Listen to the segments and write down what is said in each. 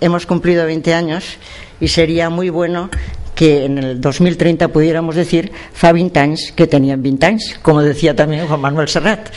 hemos cumplido 20 años y sería muy bueno que en el 2030 pudiéramos decir fa 20 anys que tenían 20 anys, como decía también Juan Manuel Serrat.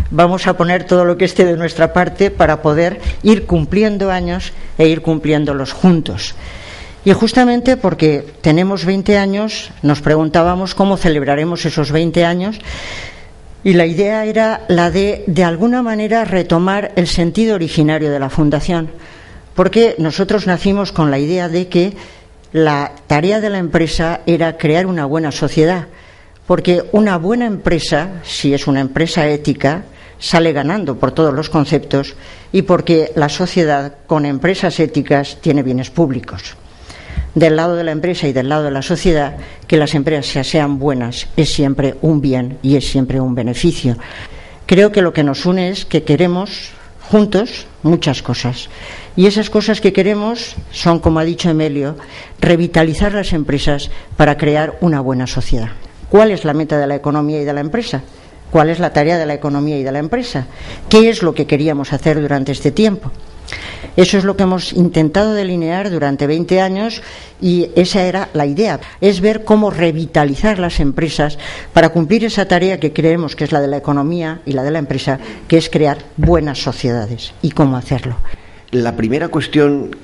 Vamos a poner todo lo que esté de nuestra parte para poder ir cumpliendo años e ir cumpliéndolos juntos. Y justamente porque tenemos 20 años, nos preguntábamos cómo celebraremos esos 20 años, y la idea era la de alguna manera, retomar el sentido originario de la Fundación, porque nosotros nacimos con la idea de que la tarea de la empresa era crear una buena sociedad, porque una buena empresa, si es una empresa ética, sale ganando por todos los conceptos, y porque la sociedad con empresas éticas tiene bienes públicos. Del lado de la empresa y del lado de la sociedad, que las empresas sean buenas es siempre un bien y es siempre un beneficio. Creo que lo que nos une es que queremos juntos muchas cosas, y esas cosas que queremos son, como ha dicho Emilio, revitalizar las empresas para crear una buena sociedad. ¿Cuál es la meta de la economía y de la empresa? ¿Cuál es la tarea de la economía y de la empresa? ¿Qué es lo que queríamos hacer durante este tiempo? Eso es lo que hemos intentado delinear durante 20 años, y esa era la idea, es ver cómo revitalizar las empresas para cumplir esa tarea que creemos que es la de la economía y la de la empresa, que es crear buenas sociedades, y cómo hacerlo. La primera cuestión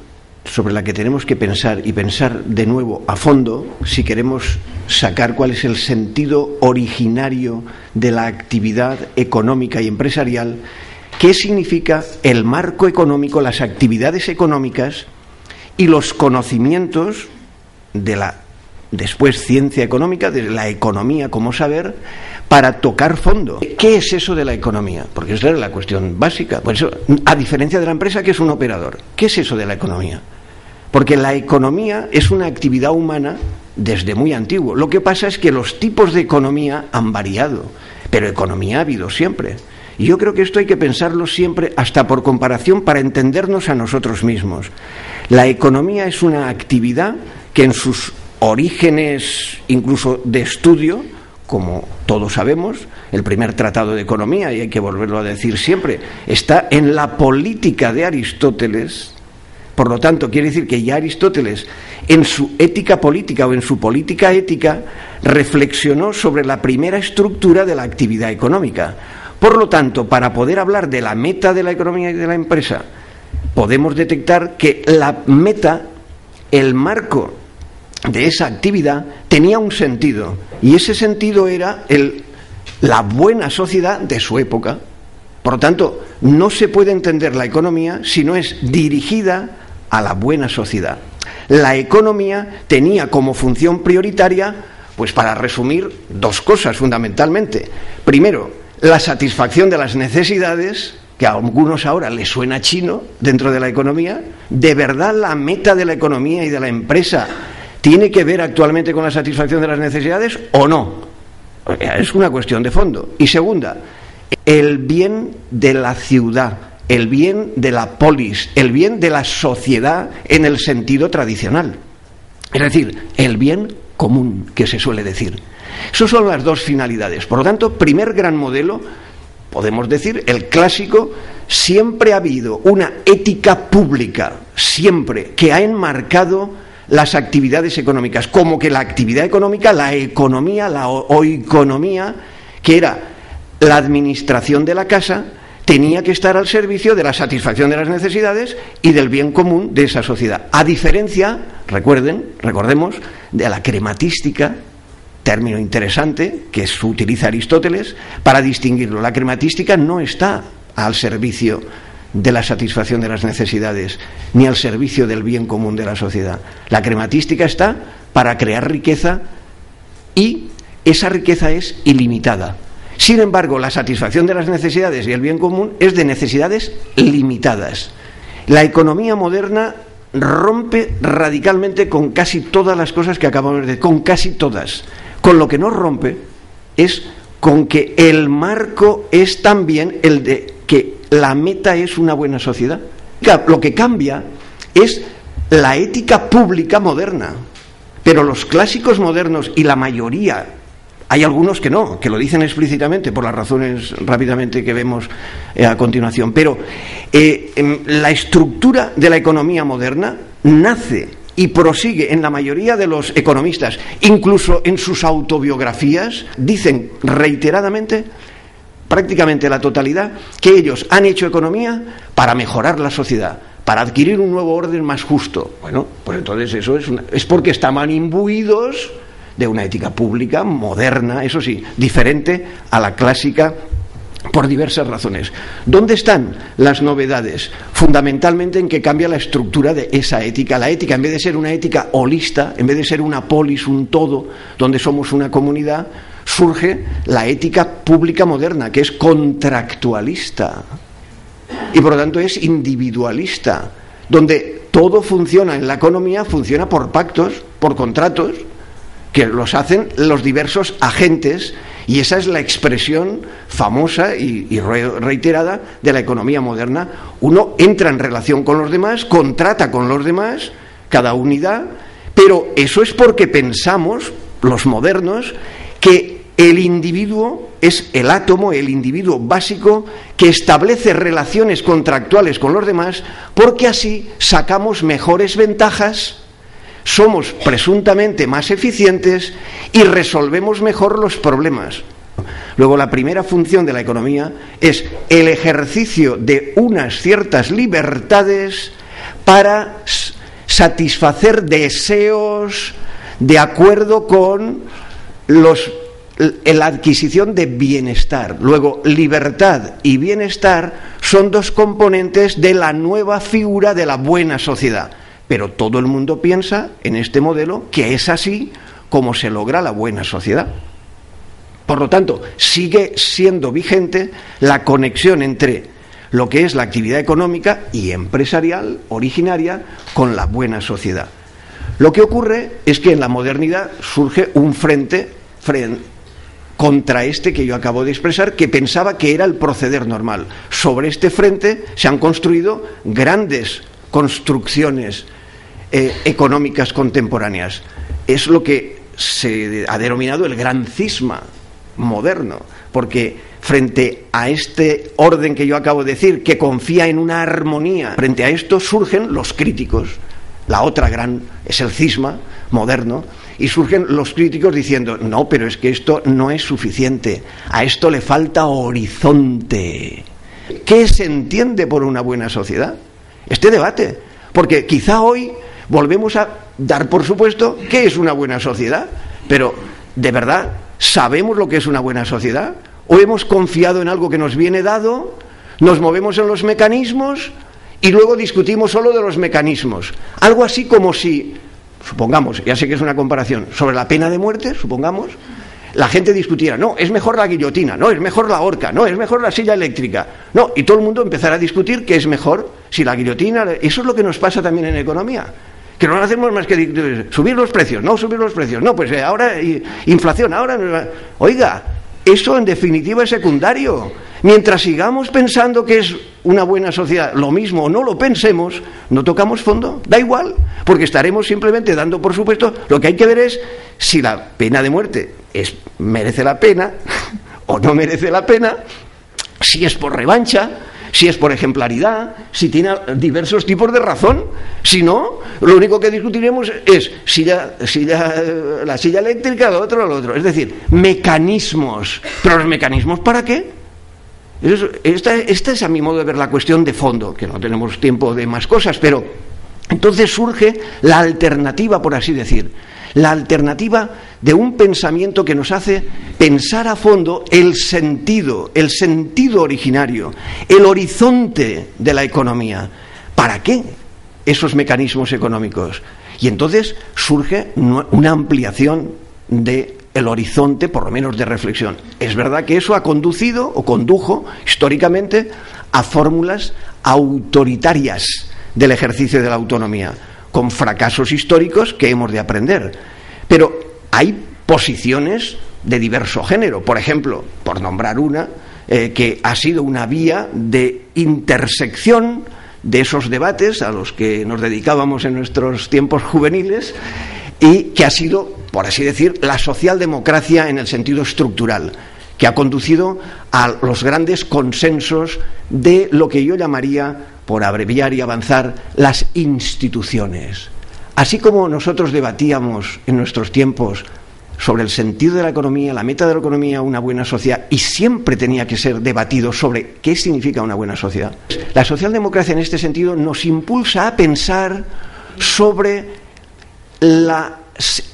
sobre la que tenemos que pensar, y pensar de nuevo a fondo, si queremos sacar cuál es el sentido originario de la actividad económica y empresarial, ¿qué significa el marco económico, las actividades económicas y los conocimientos de la después ciencia económica, de la economía como saber, para tocar fondo? ¿Qué es eso de la economía? Porque esa es la cuestión básica. Por eso, a diferencia de la empresa, que es un operador, ¿qué es eso de la economía? Porque la economía es una actividad humana desde muy antiguo. Lo que pasa es que los tipos de economía han variado, pero economía ha habido siempre. Y yo creo que esto hay que pensarlo siempre, hasta por comparación, para entendernos a nosotros mismos. La economía es una actividad que en sus orígenes, incluso de estudio, como todos sabemos, el primer tratado de economía, y hay que volverlo a decir siempre, está en la política de Aristóteles. Por lo tanto, quiere decir que ya Aristóteles, en su ética política o en su política ética, reflexionó sobre la primera estructura de la actividad económica. Por lo tanto, para poder hablar de la meta de la economía y de la empresa, podemos detectar que la meta, el marco de esa actividad, tenía un sentido, y ese sentido era la buena sociedad de su época. Por lo tanto, no se puede entender la economía si no es dirigida a la buena sociedad. La economía tenía como función prioritaria, pues para resumir, dos cosas fundamentalmente. Primero, la satisfacción de las necesidades, que a algunos ahora les suena chino dentro de la economía. ¿De verdad la meta de la economía y de la empresa tiene que ver actualmente con la satisfacción de las necesidades o no? Es una cuestión de fondo. Y segunda, el bien de la ciudad, el bien de la polis, el bien de la sociedad en el sentido tradicional. Es decir, el bien común, que se suele decir. Esas son las dos finalidades. Por lo tanto, primer gran modelo, podemos decir, el clásico. Siempre ha habido una ética pública, siempre, que ha enmarcado las actividades económicas, como que la actividad económica, la economía, la oikonomía, que era la administración de la casa, tenía que estar al servicio de la satisfacción de las necesidades y del bien común de esa sociedad. A diferencia, recordemos, de la crematística, término interesante que utiliza Aristóteles para distinguirlo. La crematística no está al servicio de la satisfacción de las necesidades ni al servicio del bien común de la sociedad. La crematística está para crear riqueza, y esa riqueza es ilimitada. Sin embargo, la satisfacción de las necesidades y el bien común es de necesidades limitadas. La economía moderna rompe radicalmente con casi todas las cosas que acabamos de decir, con casi todas. Con lo que no rompe es con que el marco es también el de que la meta es una buena sociedad. Lo que cambia es la ética pública moderna, pero los clásicos modernos y la mayoría Hay algunos que no, que lo dicen explícitamente por las razones rápidamente que vemos a continuación. Pero la estructura de la economía moderna nace y prosigue en la mayoría de los economistas, incluso en sus autobiografías, dicen reiteradamente, prácticamente la totalidad, que ellos han hecho economía para mejorar la sociedad, para adquirir un nuevo orden más justo. Bueno, pues entonces eso es porque estaban imbuidos de una ética pública moderna, eso sí, diferente a la clásica, por diversas razones. ¿Dónde están las novedades? Fundamentalmente en que cambia la estructura de esa ética. La ética, en vez de ser una ética holista, en vez de ser una polis, un todo, donde somos una comunidad, surge la ética pública moderna, que es contractualista y por lo tanto es individualista, donde todo funciona en la economía, funciona por pactos, por contratos, que los hacen los diversos agentes, y esa es la expresión famosa y reiterada de la economía moderna. Uno entra en relación con los demás, contrata con los demás, cada unidad, pero eso es porque pensamos, los modernos, que el individuo es el átomo, el individuo básico que establece relaciones contractuales con los demás, porque así sacamos mejores ventajas, somos presuntamente más eficientes y resolvemos mejor los problemas. Luego, la primera función de la economía es el ejercicio de unas ciertas libertades para satisfacer deseos de acuerdo con la adquisición de bienestar. Luego, libertad y bienestar son dos componentes de la nueva figura de la buena sociedad. Pero todo el mundo piensa en este modelo que es así como se logra la buena sociedad. Por lo tanto, sigue siendo vigente la conexión entre lo que es la actividad económica y empresarial originaria con la buena sociedad. Lo que ocurre es que en la modernidad surge un frente contra este que yo acabo de expresar, que pensaba que era el proceder normal. Sobre este frente se han construido grandes construcciones económicas contemporáneas. Es lo que se ha denominado el gran cisma moderno, porque frente a este orden que yo acabo de decir, que confía en una armonía, frente a esto surgen los críticos. La otra gran es el cisma moderno, y surgen los críticos diciendo, no, pero es que esto no es suficiente, a esto le falta horizonte. ¿Qué se entiende por una buena sociedad? Este debate, porque quizá hoy volvemos a dar por supuesto que es una buena sociedad, pero ¿de verdad sabemos lo que es una buena sociedad? ¿O hemos confiado en algo que nos viene dado, nos movemos en los mecanismos y luego discutimos solo de los mecanismos? Algo así como si, supongamos, ya sé que es una comparación, sobre la pena de muerte, supongamos, la gente discutiera, no, es mejor la guillotina, no, es mejor la horca, no, es mejor la silla eléctrica, no, y todo el mundo empezará a discutir qué es mejor, si la guillotina. Eso es lo que nos pasa también en economía, que no hacemos más que subir los precios, no, pues ahora inflación, ahora, oiga, eso en definitiva es secundario. Mientras sigamos pensando que es una buena sociedad, lo mismo o no lo pensemos, no tocamos fondo, da igual, porque estaremos simplemente dando por supuesto. Lo que hay que ver es si la pena de muerte merece la pena o no merece la pena, si es por revancha, si es por ejemplaridad, si tiene diversos tipos de razón. Si no, lo único que discutiremos es la silla eléctrica, lo otro. Es decir, mecanismos. ¿Pero los mecanismos para qué? Esta es a mi modo de ver la cuestión de fondo, que no tenemos tiempo de más cosas, pero entonces surge la alternativa, por así decir, la alternativa de un pensamiento que nos hace pensar a fondo el sentido originario, el horizonte de la economía. ¿Para qué esos mecanismos económicos? Y entonces surge una ampliación del horizonte, por lo menos de reflexión. Es verdad que eso ha conducido o condujo históricamente a fórmulas autoritarias del ejercicio de la autonomía, con fracasos históricos que hemos de aprender. Pero hay posiciones de diverso género. Por ejemplo, por nombrar una, que ha sido una vía de intersección de esos debates a los que nos dedicábamos en nuestros tiempos juveniles, y que ha sido por así decir, la socialdemocracia en el sentido estructural, que ha conducido a los grandes consensos de lo que yo llamaría, por abreviar y avanzar, las instituciones. Así como nosotros debatíamos en nuestros tiempos sobre el sentido de la economía, la meta de la economía, una buena sociedad, y siempre tenía que ser debatido sobre qué significa una buena sociedad. La socialdemocracia en este sentido nos impulsa a pensar sobre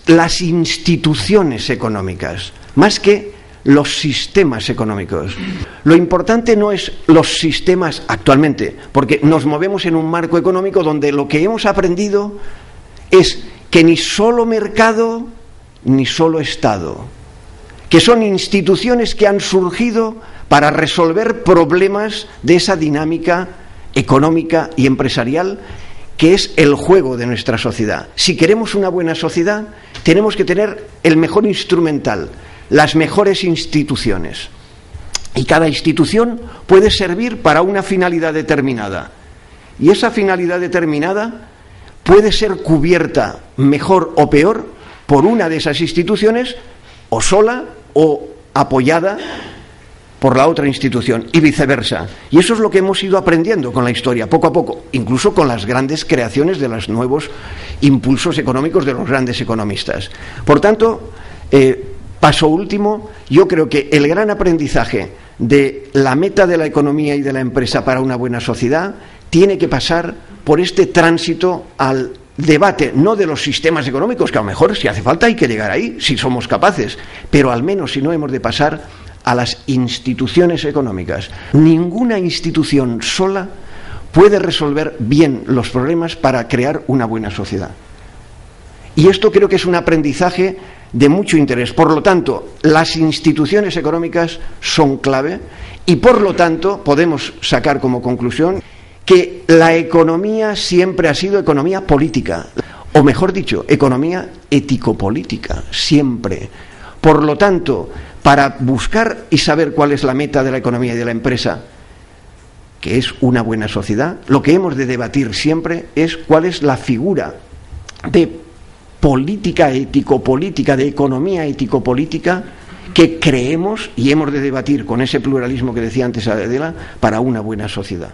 las instituciones económicas, más que los sistemas económicos. Lo importante no es los sistemas actualmente, porque nos movemos en un marco económico donde lo que hemos aprendido es que ni solo mercado ni solo Estado, que son instituciones que han surgido para resolver problemas de esa dinámica económica y empresarial que es el juego de nuestra sociedad. Si queremos una buena sociedad, tenemos que tener el mejor instrumental, las mejores instituciones. Y cada institución puede servir para una finalidad determinada. Y esa finalidad determinada puede ser cubierta mejor o peor por una de esas instituciones, o sola o apoyada por la otra institución, y viceversa. Y eso es lo que hemos ido aprendiendo con la historia, poco a poco, incluso con las grandes creaciones de los nuevos impulsos económicos de los grandes economistas. Por tanto, paso último, yo creo que el gran aprendizaje de la meta de la economía y de la empresa para una buena sociedad tiene que pasar por este tránsito al debate, no de los sistemas económicos, que a lo mejor si hace falta hay que llegar ahí, si somos capaces, pero al menos si no hemos de pasar a las instituciones económicas. Ninguna institución sola puede resolver bien los problemas para crear una buena sociedad. Y esto creo que es un aprendizaje de mucho interés. Por lo tanto, las instituciones económicas son clave y por lo tanto podemos sacar como conclusión que la economía siempre ha sido economía política, o mejor dicho, economía ético-política, siempre. Por lo tanto, para buscar y saber cuál es la meta de la economía y de la empresa, que es una buena sociedad, lo que hemos de debatir siempre es cuál es la figura de política ético-política, de economía ético-política, que creemos y hemos de debatir con ese pluralismo que decía antes Adela, para una buena sociedad.